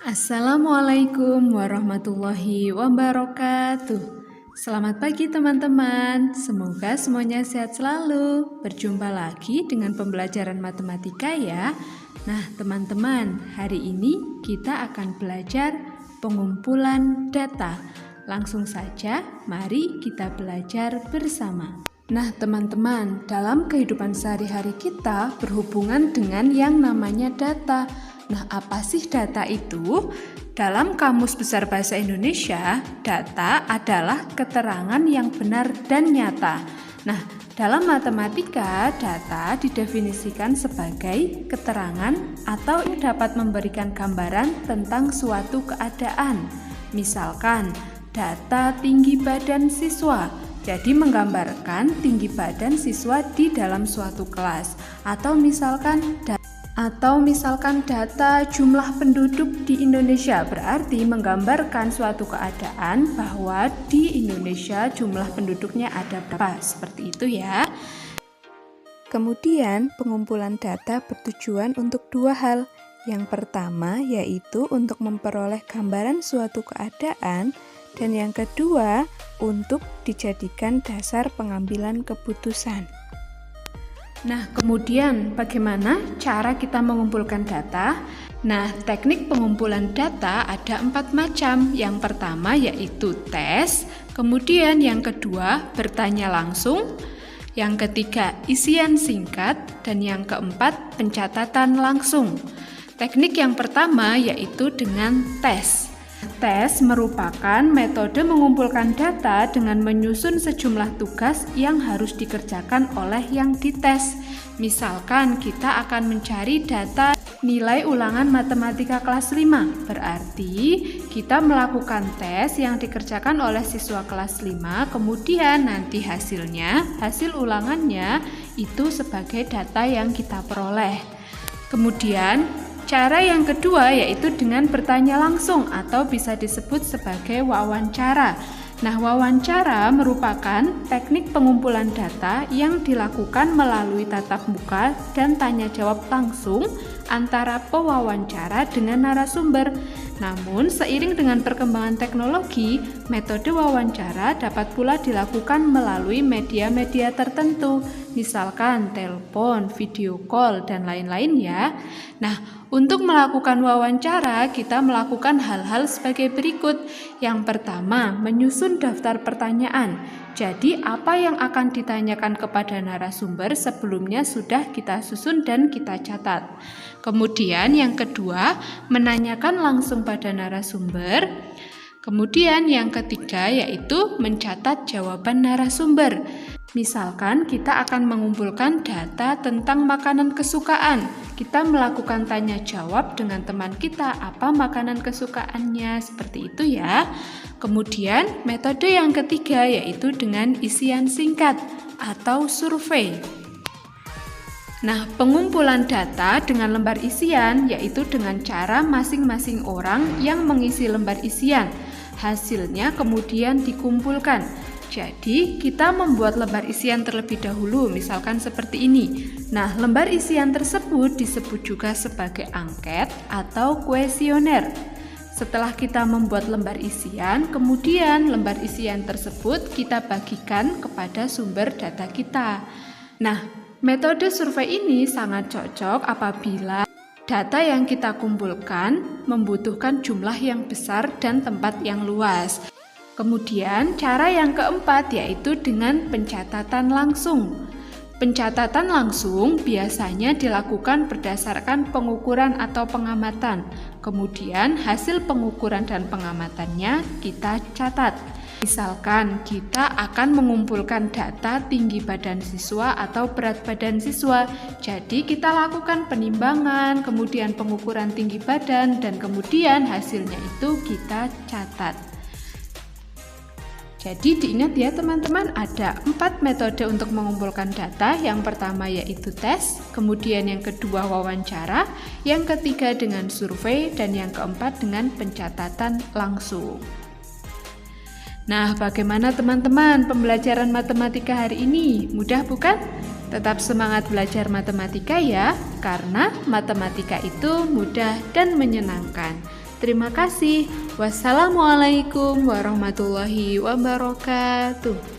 Assalamualaikum warahmatullahi wabarakatuh. Selamat pagi teman-teman, semoga semuanya sehat selalu. Berjumpa lagi dengan pembelajaran matematika ya. Nah teman-teman, hari ini kita akan belajar pengumpulan data. Langsung saja, mari kita belajar bersama. Nah teman-teman, dalam kehidupan sehari-hari kita berhubungan dengan yang namanya data. Nah, apa sih data itu? Dalam Kamus Besar Bahasa Indonesia, data adalah keterangan yang benar dan nyata. Nah, dalam matematika, data didefinisikan sebagai keterangan atau dapat memberikan gambaran tentang suatu keadaan. Misalkan, data tinggi badan siswa. Jadi menggambarkan tinggi badan siswa di dalam suatu kelas. Atau misalkan data jumlah penduduk di Indonesia, berarti menggambarkan suatu keadaan bahwa di Indonesia jumlah penduduknya ada berapa, seperti itu ya. Kemudian pengumpulan data bertujuan untuk dua hal. Yang pertama yaitu untuk memperoleh gambaran suatu keadaan, dan yang kedua untuk dijadikan dasar pengambilan keputusan. Nah, kemudian bagaimana cara kita mengumpulkan data? Nah, teknik pengumpulan data ada 4 macam. Yang pertama yaitu tes, kemudian yang kedua bertanya langsung, yang ketiga isian singkat, dan yang keempat pencatatan langsung. Teknik yang pertama yaitu dengan tes. Tes merupakan metode mengumpulkan data dengan menyusun sejumlah tugas yang harus dikerjakan oleh yang dites. Misalkan kita akan mencari data nilai ulangan matematika kelas 5. Berarti kita melakukan tes yang dikerjakan oleh siswa kelas 5, kemudian nanti hasil ulangannya itu sebagai data yang kita peroleh. Kemudian cara yang kedua yaitu dengan bertanya langsung atau bisa disebut sebagai wawancara. Nah, wawancara merupakan teknik pengumpulan data yang dilakukan melalui tatap muka dan tanya jawab langsung antara pewawancara dengan narasumber. Namun, seiring dengan perkembangan teknologi, metode wawancara dapat pula dilakukan melalui media-media tertentu, misalkan telepon, video call, dan lain-lain ya. Nah, untuk melakukan wawancara, kita melakukan hal-hal sebagai berikut. Yang pertama, menyusun daftar pertanyaan. Jadi, apa yang akan ditanyakan kepada narasumber sebelumnya sudah kita susun dan kita catat. Kemudian yang kedua, menanyakan langsung pada narasumber. Kemudian yang ketiga yaitu mencatat jawaban narasumber. Misalkan kita akan mengumpulkan data tentang makanan kesukaan. Kita melakukan tanya jawab dengan teman kita apa makanan kesukaannya, seperti itu ya. Kemudian metode yang ketiga yaitu dengan isian singkat atau survei. Nah, pengumpulan data dengan lembar isian yaitu dengan cara masing-masing orang yang mengisi lembar isian. Hasilnya kemudian dikumpulkan. Jadi, kita membuat lembar isian terlebih dahulu, misalkan seperti ini. Nah, lembar isian tersebut disebut juga sebagai angket atau kuesioner. Setelah kita membuat lembar isian, kemudian lembar isian tersebut kita bagikan kepada sumber data kita. Nah, metode survei ini sangat cocok apabila data yang kita kumpulkan membutuhkan jumlah yang besar dan tempat yang luas. Kemudian cara yang keempat yaitu dengan pencatatan langsung. Pencatatan langsung biasanya dilakukan berdasarkan pengukuran atau pengamatan. Kemudian hasil pengukuran dan pengamatannya kita catat. Misalkan kita akan mengumpulkan data tinggi badan siswa atau berat badan siswa. Jadi kita lakukan penimbangan, kemudian pengukuran tinggi badan, dan kemudian hasilnya itu kita catat. Jadi diingat ya teman-teman, ada 4 metode untuk mengumpulkan data. Yang pertama yaitu tes, kemudian yang kedua wawancara, yang ketiga dengan survei, dan yang keempat dengan pencatatan langsung. Nah, bagaimana teman-teman pembelajaran matematika hari ini? Mudah bukan? Tetap semangat belajar matematika ya, karena matematika itu mudah dan menyenangkan. Terima kasih. Wassalamualaikum warahmatullahi wabarakatuh.